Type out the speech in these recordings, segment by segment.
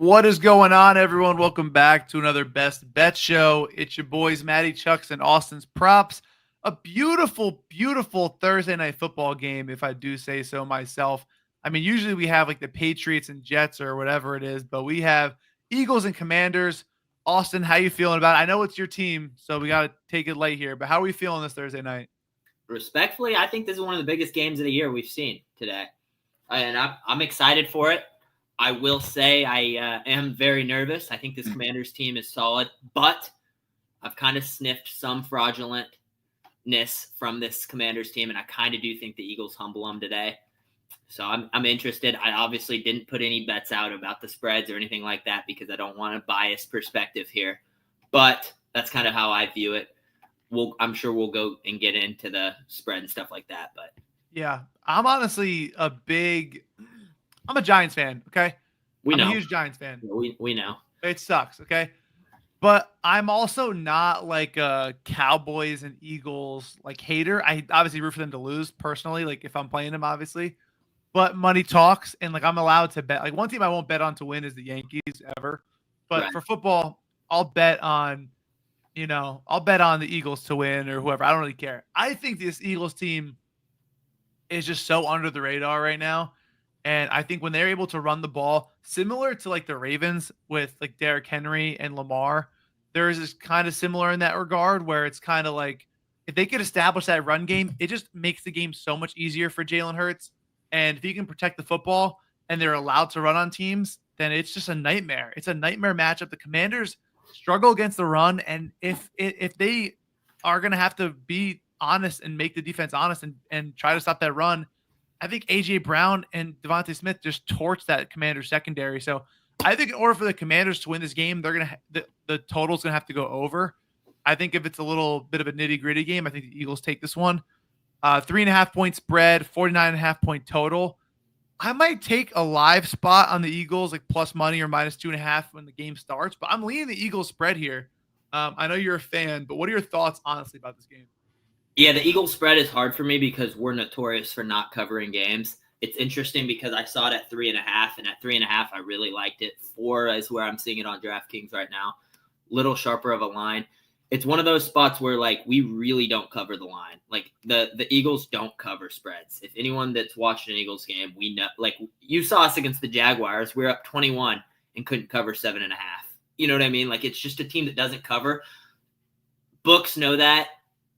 What is going on, everyone? Welcome back to another Best Bet show. It's your boys, Matty, Chucks, and Austin's Props. A beautiful, beautiful Thursday night football game, if I do say so myself. I mean, usually we have like the Patriots and Jets or whatever it is, but we have Eagles and Commanders. Austin, how you feeling about it? I know it's your team, so we got to take it light here, but how are we feeling this Thursday night? Respectfully, I think this is one of the biggest games of the year we've seen today, and I'm excited for it. I will say I am very nervous. I think this Commanders team is solid, but I've kind of sniffed some fraudulentness from this Commanders team, and I kind of do think the Eagles humble them today. So I'm interested. I obviously didn't put any bets out about the spreads or anything like that because I don't want a biased perspective here, but that's kind of how I view it. I'm sure we'll go and get into the spread and stuff like that, but yeah, I'm honestly I'm a Giants fan, okay? I'm a huge Giants fan. We know. It sucks, okay? But I'm also not like a Cowboys and Eagles like hater. I obviously root for them to lose personally, like if I'm playing them, obviously. But money talks, and like I'm allowed to bet. Like one team I won't bet on to win is the Yankees ever. But for football, I'll bet on the Eagles to win or whoever. I don't really care. I think this Eagles team is just so under the radar right now. And I think when they're able to run the ball, similar to like the Ravens with like Derrick Henry and Lamar, there's this kind of similar in that regard where it's kind of like if they could establish that run game, it just makes the game so much easier for Jalen Hurts. And if he can protect the football and they're allowed to run on teams, then it's just a nightmare. It's a nightmare matchup. The Commanders struggle against the run, and if they are going to have to be honest and make the defense honest and try to stop that run, I think A.J. Brown and Devontae Smith just torched that Commanders secondary. So I think in order for the Commanders to win this game, they're going to the total's going to have to go over. I think if it's a little bit of a nitty-gritty game, I think the Eagles take this one. 3.5 point spread, 49.5 point total. I might take a live spot on the Eagles, like plus money or minus 2.5 when the game starts, but I'm leaning the Eagles spread here. I know you're a fan, but what are your thoughts, honestly, about this game? Yeah, the Eagles spread is hard for me because we're notorious for not covering games. It's interesting because I saw it at 3.5, and at 3.5, I really liked it. 4 is where I'm seeing it on Draftkings right now. Little sharper of a line. It's one of those spots where, like, we really don't cover the line. Like, the Eagles don't cover spreads. If anyone that's watched an Eagles game, we know, like, you saw us against the Jaguars. We were up 21 and couldn't cover 7.5. You know what I mean? Like, it's just a team that doesn't cover. Books know that.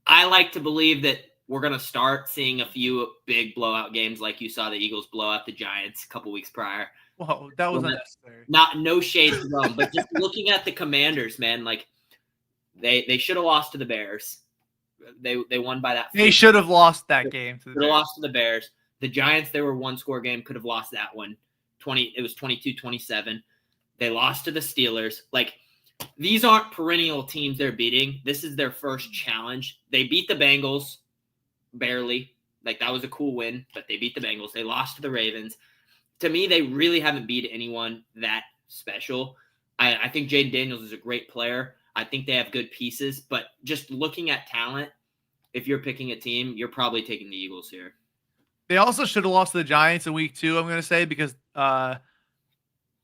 I like to believe that we're going to start seeing a few big blowout games like you saw the Eagles blow out the Giants a couple weeks prior. Whoa, that was unnecessary. No shade to them, but just looking at the Commanders, man, like they should have lost to the Bears. They won by that. They should have lost that game. Should have lost to the Bears. The Giants, they were one-score game, could have lost that one. It was 22-27. They lost to the Steelers. Like, these aren't perennial teams they're beating. This is their first challenge. They beat the Bengals barely. Like, that was a cool win, but they beat the Bengals. They lost to the Ravens. To me, they really haven't beat anyone that special. I think Jaden Daniels is a great player. I think they have good pieces, but just looking at talent, if you're picking a team, you're probably taking the Eagles here. They also should have lost to the Giants in week 2, I'm going to say, because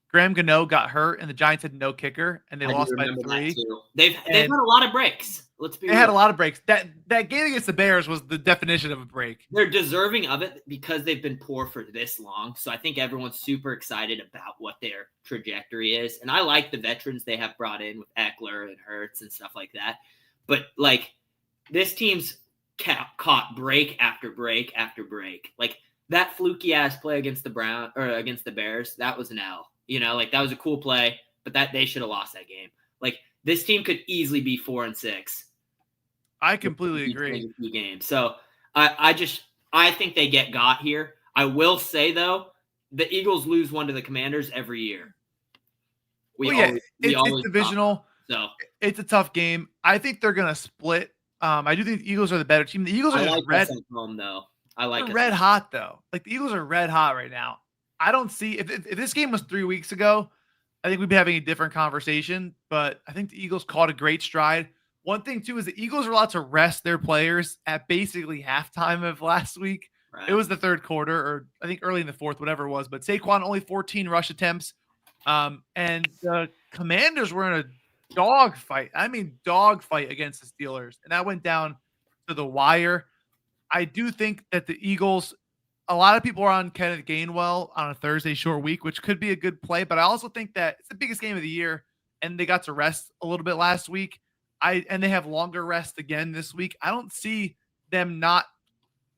Graham Gano got hurt, and the Giants had no kicker, and they lost by 3. They've had a lot of breaks. They had a lot of breaks. That game against the Bears was the definition of a break. They're deserving of it because they've been poor for this long. So I think everyone's super excited about what their trajectory is. And I like the veterans they have brought in with Eckler and Hurts and stuff like that. But, like, this team's caught break after break after break. Like, that fluky ass play against the Bears, that was an L. You know, like, that was a cool play, but they should have lost that game. Like, this team could easily be 4-6. I completely agree. Games. So I think they get got here. I will say, though, the Eagles lose one to the Commanders every year. It's divisional. So it's a tough game. I think they're going to split. I do think the Eagles are the better team. The Eagles are like red home, though. I like it. Red hot, though. Like, the Eagles are red hot right now. I don't see if this game was 3 weeks ago, I think we'd be having a different conversation. But I think the Eagles caught a great stride. One thing, too, is the Eagles are allowed to rest their players at basically halftime of last week. Right. It was the third quarter, or I think early in the fourth, whatever it was. But Saquon, only 14 rush attempts, And the Commanders were in a dog fight. I mean, dog fight against the Steelers, and that went down to the wire. I do think that the Eagles, a lot of people are on Kenneth Gainwell on a Thursday short week, which could be a good play. But I also think that it's the biggest game of the year, and they got to rest a little bit last week. And they have longer rest again this week. I don't see them not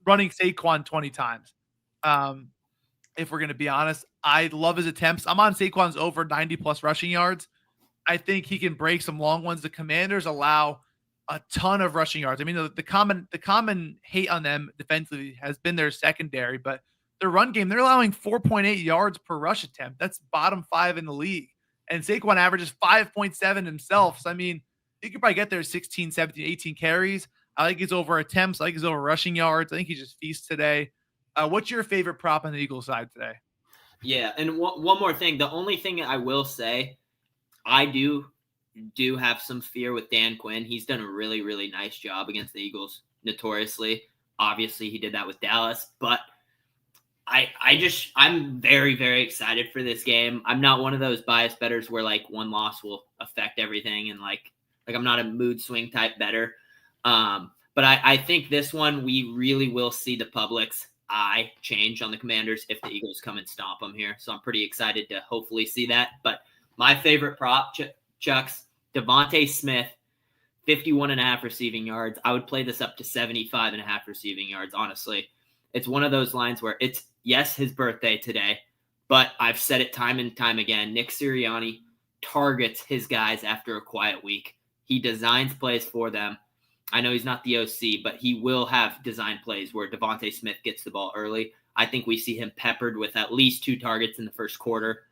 running Saquon 20 times. Um, if we're going to be honest, I love his attempts. I'm on Saquon's over 90 plus rushing yards. I think he can break some long ones. The Commanders allow a ton of rushing yards. I mean, the common hate on them defensively has been their secondary, but their run game, they're allowing 4.8 yards per rush attempt. That's bottom 5 in the league. And Saquon averages 5.7 himself. So I mean, he could probably get there 16, 17, 18 carries. I like his over attempts. I like his over rushing yards. I think he just feasts today. What's your favorite prop on the Eagles side today? Yeah, and one more thing. The only thing I will say, I do have some fear with Dan Quinn. He's done a really, really nice job against the Eagles, notoriously. Obviously, he did that with Dallas, but I'm very, very excited for this game. I'm not one of those biased bettors where like one loss will affect everything, and like I'm not a mood swing type bettor. But I think this one we really will see the public's eye change on the Commanders if the Eagles come and stomp them here. So I'm pretty excited to hopefully see that. But my favorite prop, Chuck's Devontae Smith, 51.5 receiving yards. I would play this up to 75.5 receiving yards, honestly. It's one of those lines where it's, yes, his birthday today, but I've said it time and time again. Nick Sirianni targets his guys after a quiet week. He designs plays for them. I know he's not the OC, but he will have design plays where Devontae Smith gets the ball early. I think we see him peppered with at least 2 targets in the first quarter.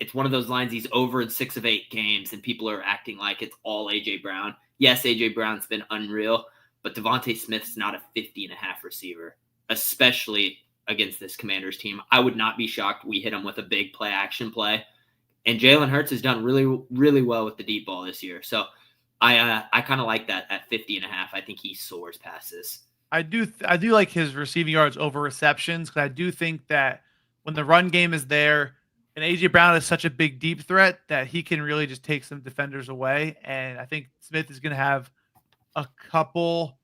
It's one of those lines he's over in 6 of 8 games, and people are acting like it's all A.J. Brown. Yes, A.J. Brown's been unreal, but Devontae Smith's not a 50.5 receiver, especially against this Commanders team. I would not be shocked we hit him with a big play-action play. And Jalen Hurts has done really, really well with the deep ball this year. So I kind of like that at 50.5. I think he soars past this. I do like his receiving yards over receptions, because I do think that when the run game is there, and AJ Brown is such a big deep threat that he can really just take some defenders away. And I think Smith is going to have a couple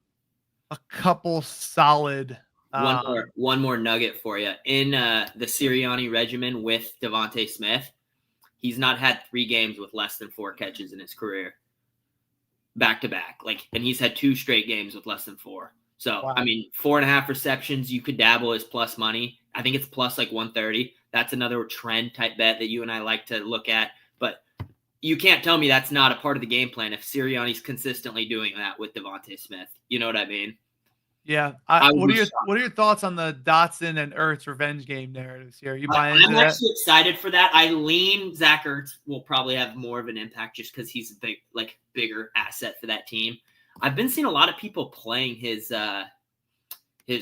solid. One more nugget for you. In the Sirianni regimen with Devontae Smith, he's not had 3 games with less than 4 catches in his career, back to back. And he's had 2 straight games with less than 4. So, wow. I mean, 4.5 receptions, you could dabble as plus money. I think it's plus 130. That's another trend type bet that you and I like to look at. But you can't tell me that's not a part of the game plan if Sirianni's consistently doing that with Devontae Smith. You know what I mean? Yeah. What are your thoughts on the Dotson and Ertz revenge game narratives here? You buying into that? I'm actually excited for that. I lean Zach Ertz will probably have more of an impact just because he's a bigger asset for that team. I've been seeing a lot of people playing his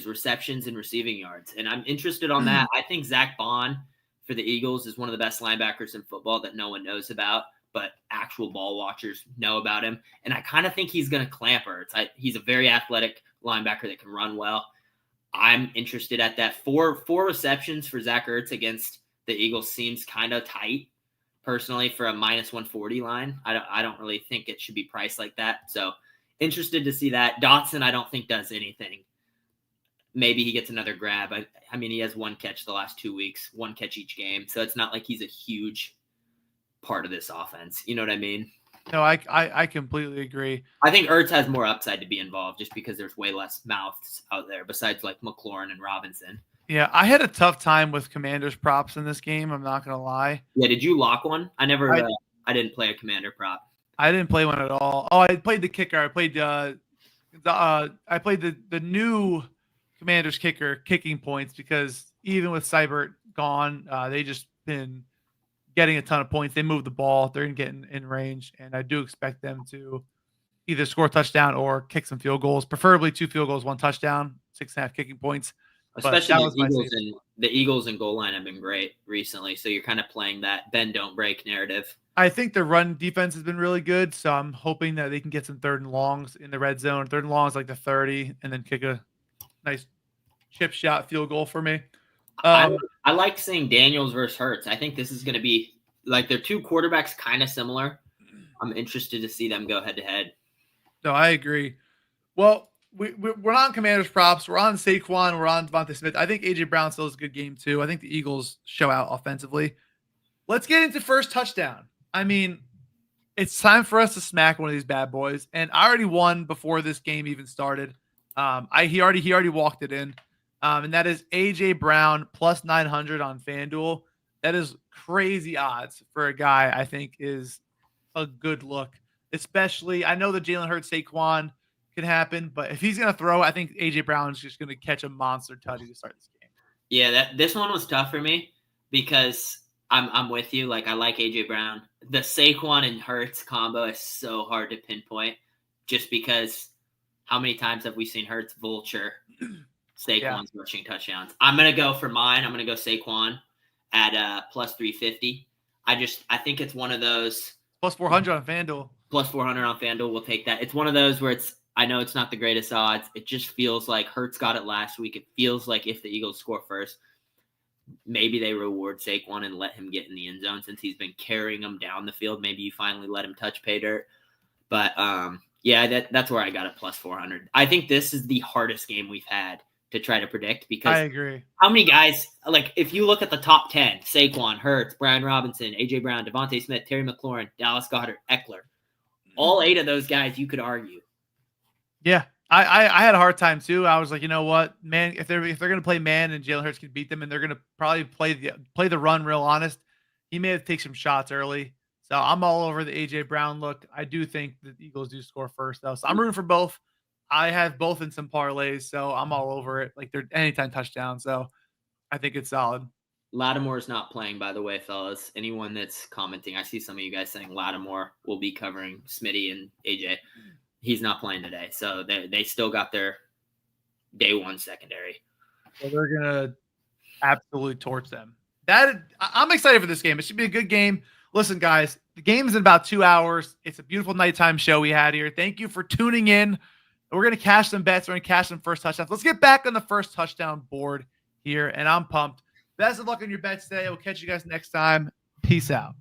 receptions and receiving yards, and I'm interested on that. I think Zach Bond for the Eagles is one of the best linebackers in football that no one knows about, but actual ball watchers know about him. And I kind of think he's going to clamp Ertz. He's a very athletic linebacker that can run well. I'm interested at that. Four receptions for Zach Ertz against the Eagles seems kind of tight, personally, for a minus 140 line. I don't really think it should be priced like that. So interested to see that. Dotson, I don't think does anything. Maybe he gets another grab. I mean, he has 1 catch the last 2 weeks, 1 catch each game. So it's not like he's a huge part of this offense. You know what I mean? No, I completely agree. I think Ertz has more upside to be involved just because there's way less mouths out there besides McLaurin and Robinson. Yeah, I had a tough time with Commanders props in this game. I'm not going to lie. Yeah, did you lock one? I didn't play a Commander prop. I didn't play one at all. Oh, I played the kicker. I played the new Commanders kicker kicking points, because even with Seibert gone, they just been getting a ton of points. They move the ball. They're getting in range, and I do expect them to either score a touchdown or kick some field goals, preferably 2 field goals, 1 touchdown, 6.5 kicking points. Especially the Eagles and goal line have been great recently, so you're kind of playing that bend don't break narrative. I think the run defense has been really good, so I'm hoping that they can get some 3rd and longs in the red zone. 3rd and longs like the 30, and then kick a nice chip shot field goal for me. I like seeing Daniels versus Hurts. I think this is going to be like their two quarterbacks kind of similar. I'm interested to see them go head to head. No, I agree. Well, we're not on Commanders props. We're on Saquon. We're on Devontae Smith. I think A.J. Brown still has a good game, too. I think the Eagles show out offensively. Let's get into first touchdown. I mean, it's time for us to smack one of these bad boys. And I already won before this game even started. He already walked it in. And that is A.J. Brown plus 900 on FanDuel. That is crazy odds for a guy I think is a good look. Especially, I know the Jalen Hurts Saquon can happen, but if he's going to throw, I think A.J. Brown is just going to catch a monster tutty to start this game. Yeah, this one was tough for me because I'm with you. Like, I like A.J. Brown. The Saquon and Hurts combo is so hard to pinpoint just because how many times have we seen Hurts vulture Saquon's rushing touchdowns? I'm going to go for mine. I'm going to go Saquon at plus 350. I think it's one of those. Plus 400 on FanDuel. Plus 400 on FanDuel. We'll take that. It's one of those where I know it's not the greatest odds. It just feels like Hurts got it last week. It feels like if the Eagles score first, maybe they reward Saquon and let him get in the end zone since he's been carrying them down the field. Maybe you finally let him touch pay dirt. But, yeah, that's where I got it plus 400. I think this is the hardest game we've had to try to predict because I agree. How many guys, like if you look at the top 10, Saquon, Hurts, Brian Robinson, A.J. Brown, Devontae Smith, Terry McLaurin, Dallas Goedert, Eckler, all 8 of those guys you could argue. Yeah, I had a hard time too. I was like, you know what, man, if they're going to play man and Jalen Hurts can beat them and they're going to probably play the run real honest, he may have to take some shots early. So I'm all over the A.J. Brown look. I do think the Eagles do score first though. So I'm rooting for both. I have both in some parlays, so I'm all over it. Like they're anytime touchdown. So I think it's solid. Lattimore is not playing, by the way, fellas. Anyone that's commenting, I see some of you guys saying Lattimore will be covering Smitty and AJ. He's not playing today, so they still got their day one secondary. So they're gonna absolutely torch them. I'm excited for this game. It should be a good game. Listen, guys, the game is in about 2 hours. It's a beautiful nighttime show we had here. Thank you for tuning in. We're going to cash some bets. We're going to cash some first touchdowns. Let's get back on the first touchdown board here, and I'm pumped. Best of luck on your bets today. We'll catch you guys next time. Peace out.